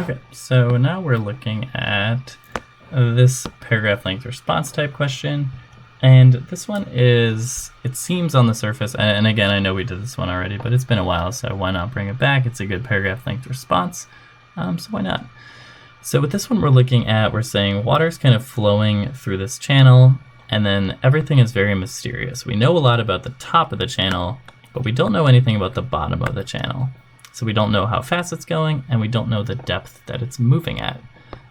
Okay, so now we're looking at this paragraph length response type question. And this one is, it seems on the surface, and again, I know we did this one already, but it's been a while, so why not bring it back? It's a good paragraph length response, so why not? So with this one we're looking at, we're saying water's kind of flowing through this channel, and then everything is very mysterious. We know a lot about the top of the channel, but we don't know anything about the bottom of the channel. So we don't know how fast it's going, and we don't know the depth that it's moving at.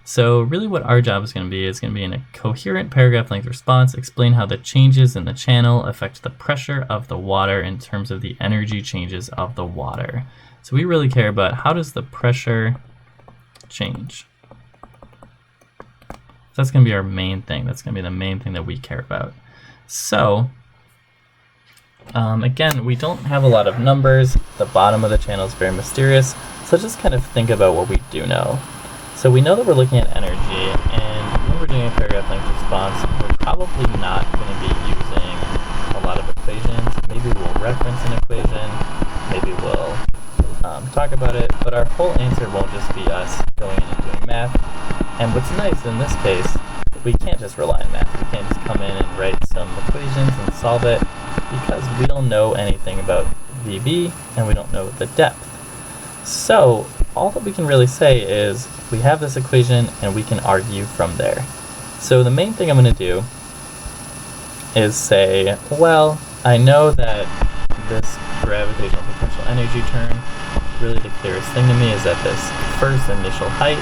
So really what our job is going to be in a coherent paragraph length response, explain how the changes in the channel affect the pressure of the water in terms of the energy changes of the water. So we really care about how does the pressure change. So that's going to be our main thing. That's going to be the main thing that we care about. So again, we don't have a lot of numbers. The bottom of the channel is very mysterious. So just kind of think about what we do know. So we know that we're looking at energy, and when we're doing a paragraph length response, we're probably not going to be using a lot of equations. Maybe we'll reference an equation, maybe we'll talk about it, but our whole answer won't just be us going in and doing math. And what's nice in this case, we can't just rely on math. We can't just come in and write some equations and solve it, because we don't know anything about VB and we don't know the depth. So all that we can really say is we have this equation and we can argue from there. So the main thing I'm going to do is say, well, I know that this gravitational potential energy term, really the clearest thing to me is that this first initial height,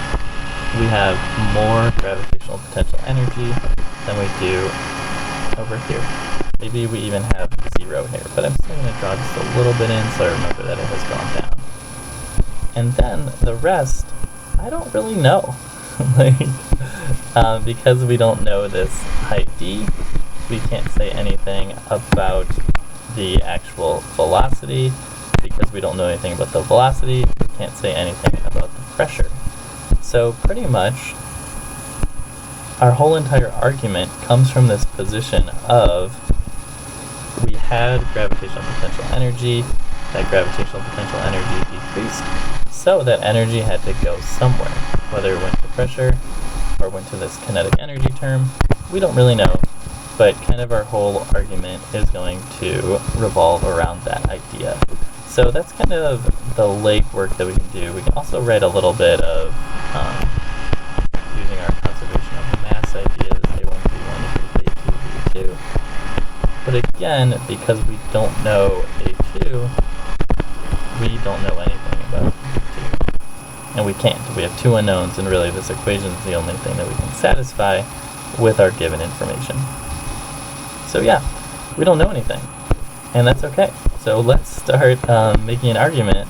we have more gravitational potential energy than we do over here. Maybe we even have 0 here, but I'm still going to draw just a little bit in so I remember that it has gone down. And then the rest, I don't really know. Because we don't know this height d, we can't say anything about the actual velocity. Because we don't know anything about the velocity, we can't say anything about the pressure. So pretty much, our whole entire argument comes from this position of we had gravitational potential energy, that gravitational potential energy decreased, so that energy had to go somewhere. Whether it went to pressure or went to this kinetic energy term, we don't really know, but kind of our whole argument is going to revolve around that idea. So that's kind of the legwork that we can do. We can also write a little bit of using our conservation of the mass idea, this A1, B1 equals A2, B2. But again, because we don't know A2, we don't know anything about B2. And we can't. We have 2 unknowns, and really this equation is the only thing that we can satisfy with our given information. So yeah, we don't know anything, and that's okay. So let's start making an argument,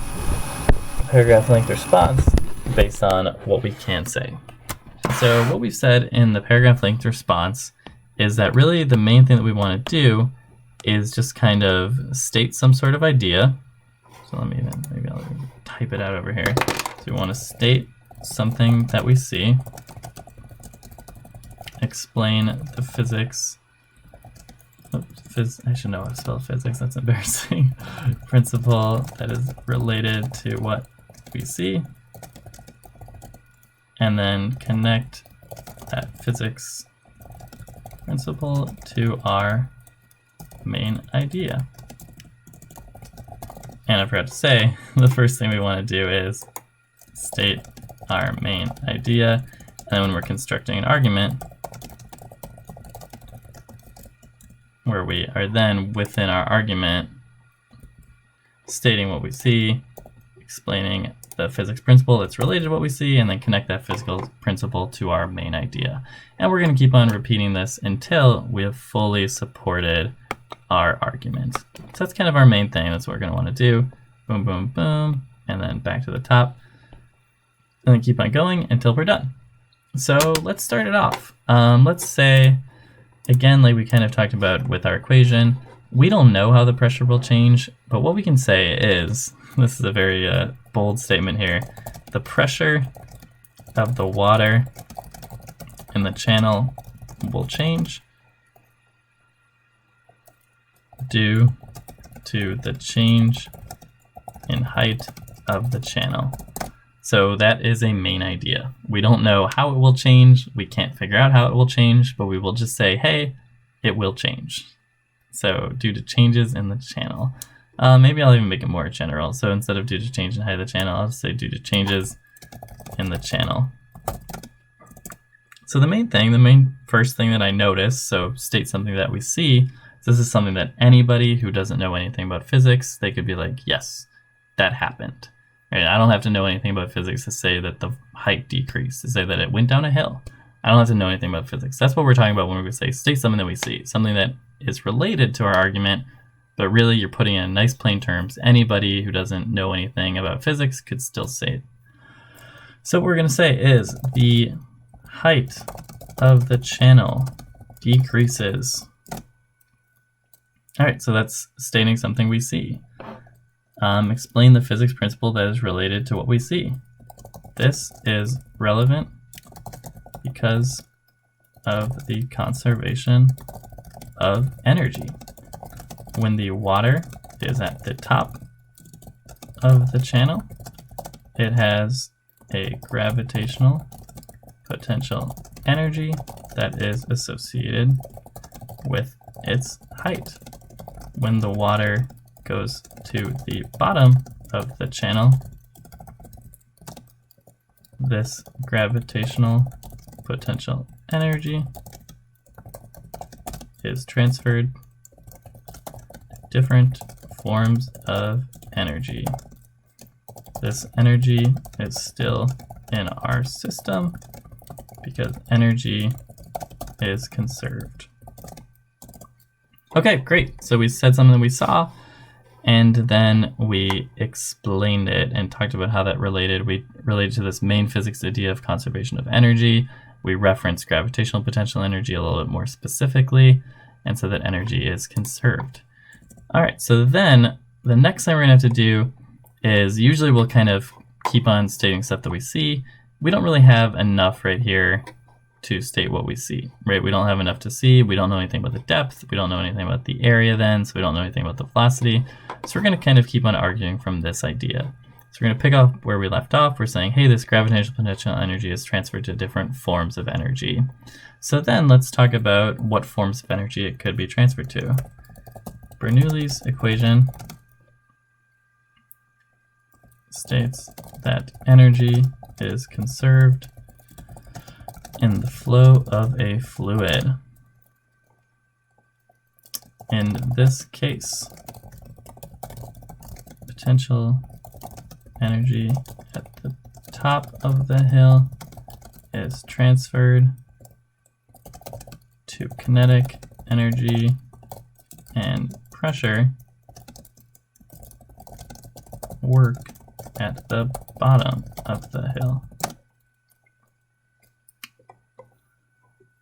a paragraph length response, based on what we can say. So what we've said in the paragraph length response is that really the main thing that we want to do is just kind of state some sort of idea. So maybe I'll type it out over here. So we want to state something that we see, explain the physics. I should know how to spell physics, that's embarrassing. Principle that is related to what we see, and then connect that physics principle to our main idea. And I forgot to say, the first thing we want to do is state our main idea, and then when we're constructing an argument, where we are then within our argument stating what we see, explaining the physics principle that's related to what we see, and then connect that physical principle to our main idea. And we're going to keep on repeating this until we have fully supported our argument. So that's kind of our main thing. That's what we're going to want to do. Boom, boom, boom, and then back to the top. And then keep on going until we're done. So let's start it off. Let's say, again, like we kind of talked about with our equation, we don't know how the pressure will change, but what we can say is, this is a very bold statement here, the pressure of the water in the channel will change due to the change in height of the channel. So that is a main idea. We don't know how it will change. We can't figure out how it will change, but we will just say, hey, it will change. So due to changes in the channel. Maybe I'll even make it more general. So instead of due to change in height of the channel, I'll just say due to changes in the channel. So the main first thing that I notice, so state something that we see, this is something that anybody who doesn't know anything about physics, they could be like, yes, that happened. Right? I don't have to know anything about physics to say that the height decreased, to say that it went down a hill. I don't have to know anything about physics. That's what we're talking about when we say state something that we see, something that is related to our argument, but really you're putting it in nice plain terms. Anybody who doesn't know anything about physics could still say it. So what we're going to say is the height of the channel decreases. All right, so that's stating something we see. Explain the physics principle that is related to what we see. This is relevant because of the conservation of energy. When the water is at the top of the channel, it has a gravitational potential energy that is associated with its height. When the water goes to the bottom of the channel, this gravitational potential energy is transferred to different forms of energy. This energy is still in our system because energy is conserved. Okay, great. So we said something we saw, and then we explained it and talked about how that related. We related to this main physics idea of conservation of energy. We referenced gravitational potential energy a little bit more specifically, and so that energy is conserved. All right, so then the next thing we're gonna have to do is usually we'll kind of keep on stating stuff that we see. We don't really have enough right here to state what we see, right? We don't have enough to see. We don't know anything about the depth. We don't know anything about the area then, so we don't know anything about the velocity. So we're gonna kind of keep on arguing from this idea. So we're gonna pick up where we left off. We're saying, hey, this gravitational potential energy is transferred to different forms of energy. So then let's talk about what forms of energy it could be transferred to. Bernoulli's equation states that energy is conserved in the flow of a fluid. In this case, potential energy at the top of the hill is transferred to kinetic energy and pressure work at the bottom of the hill.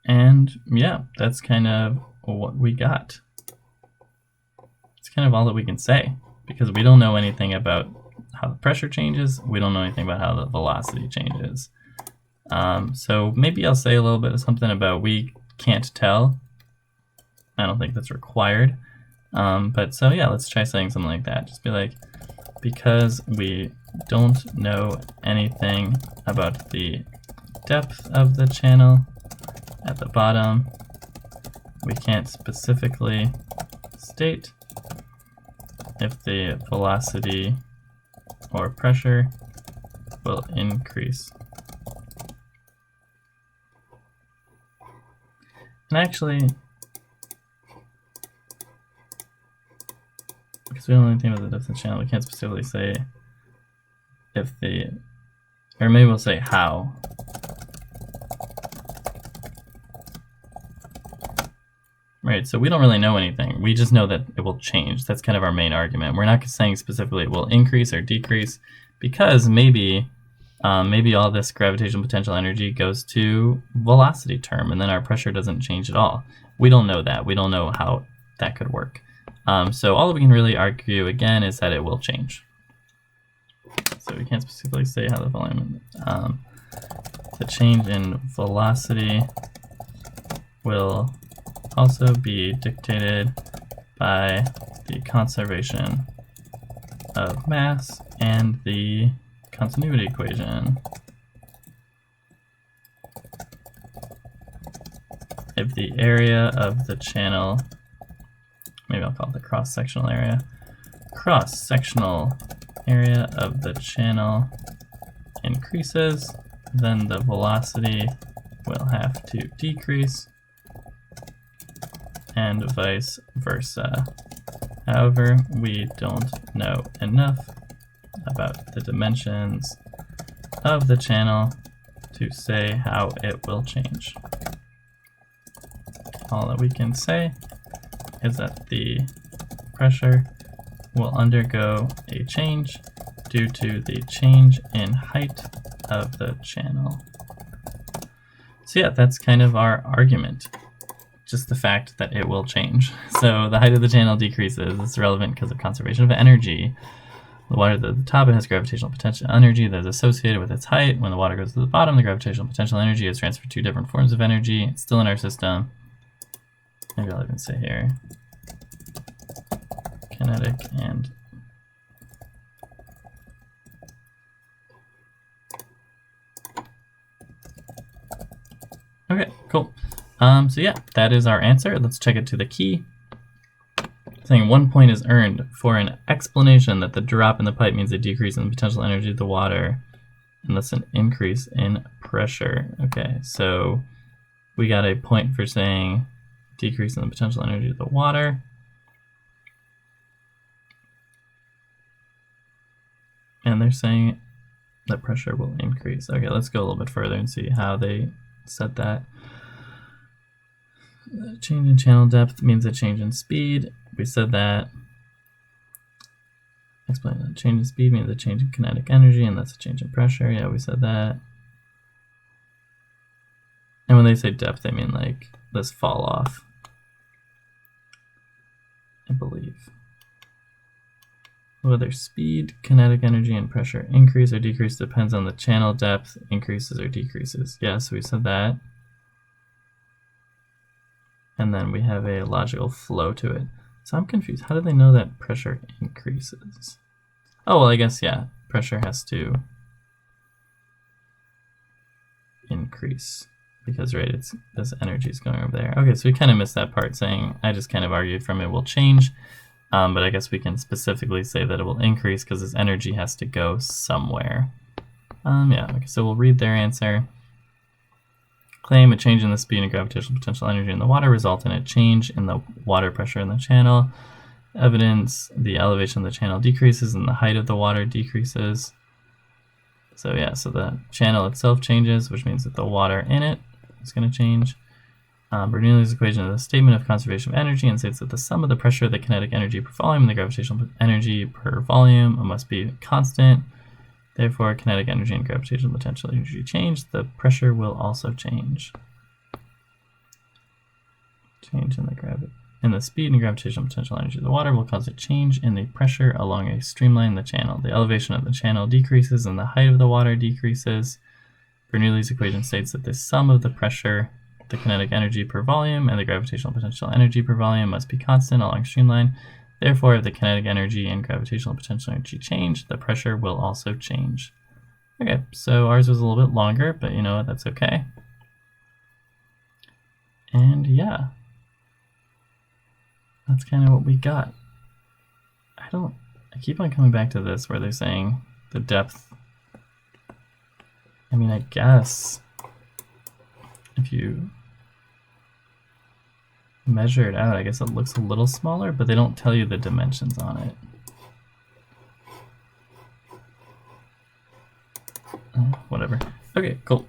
And yeah, that's kind of what we got. It's kind of all that we can say because we don't know anything about how the pressure changes. We don't know anything about how the velocity changes. So maybe I'll say a little bit of something about we can't tell. I don't think that's required. But so yeah, let's try saying something like that. Just be like, because we don't know anything about the depth of the channel at the bottom, we can't specifically state if the velocity or pressure will increase. And actually, because we don't know anything about the depth of the channel, we can't specifically say if the, or maybe we'll say how. Right, so we don't really know anything. We just know that it will change. That's kind of our main argument. We're not saying specifically it will increase or decrease because maybe all this gravitational potential energy goes to velocity term and then our pressure doesn't change at all. We don't know that. We don't know how that could work. So all we can really argue again is that it will change. So we can't specifically say how the volume, the change in velocity will also be dictated by the conservation of mass and the continuity equation. If the area of the channel, maybe I'll call it the cross-sectional area, cross-sectional area of the channel increases, then the velocity will have to decrease, and vice versa. However, we don't know enough about the dimensions of the channel to say how it will change. All that we can say is that the pressure will undergo a change due to the change in height of the channel. So yeah, that's kind of our argument. Just the fact that it will change. So the height of the channel decreases. It's relevant because of conservation of energy. The water at the top, it has gravitational potential energy that is associated with its height. When the water goes to the bottom, the gravitational potential energy is transferred to different forms of energy. It's still in our system. Maybe I'll even say here, kinetic and okay, cool. So yeah, that is our answer. Let's check it to the key. Saying 1 point is earned for an explanation that the drop in the pipe means a decrease in the potential energy of the water, and that's an increase in pressure. Okay, so we got a point for saying decrease in the potential energy of the water. And they're saying that pressure will increase. Okay, let's go a little bit further and see how they said that. The change in channel depth means a change in speed. We said that. Explain that change in speed means a change in kinetic energy, and that's a change in pressure. Yeah, we said that. And when they say depth, they mean like this fall off, I believe. Whether speed, kinetic energy, and pressure increase or decrease depends on the channel depth, increases or decreases. Yeah, so we said that. And then we have a logical flow to it. So I'm confused. How do they know that pressure increases? Oh, well, I guess, yeah, pressure has to increase because, right, it's this energy is going over there. Okay, so we kind of missed that part saying, I just kind of argued from it will change. But I guess we can specifically say that it will increase because this energy has to go somewhere. Yeah, okay, so we'll read their answer. Claim a change in the speed and gravitational potential energy in the water result in a change in the water pressure in the channel. Evidence the elevation of the channel decreases and the height of the water decreases. So yeah, so the channel itself changes, which means that the water in it is going to change. Bernoulli's equation is a statement of conservation of energy and states that the sum of the pressure, the kinetic energy per volume, and the gravitational energy per volume must be constant. Therefore, kinetic energy and gravitational potential energy change. The pressure will also change. Change in the speed and gravitational potential energy of the water will cause a change in the pressure along a streamline in the channel. The elevation of the channel decreases and the height of the water decreases. Bernoulli's equation states that the sum of the pressure, the kinetic energy per volume, and the gravitational potential energy per volume must be constant along a streamline. Therefore, if the kinetic energy and gravitational potential energy change, the pressure will also change. Okay, so ours was a little bit longer, but you know what, that's okay. And yeah, that's kind of what we got. I keep on coming back to this where they're saying the depth. I mean, I guess if you measure it out, I guess it looks a little smaller, but they don't tell you the dimensions on it. Whatever. Okay, cool.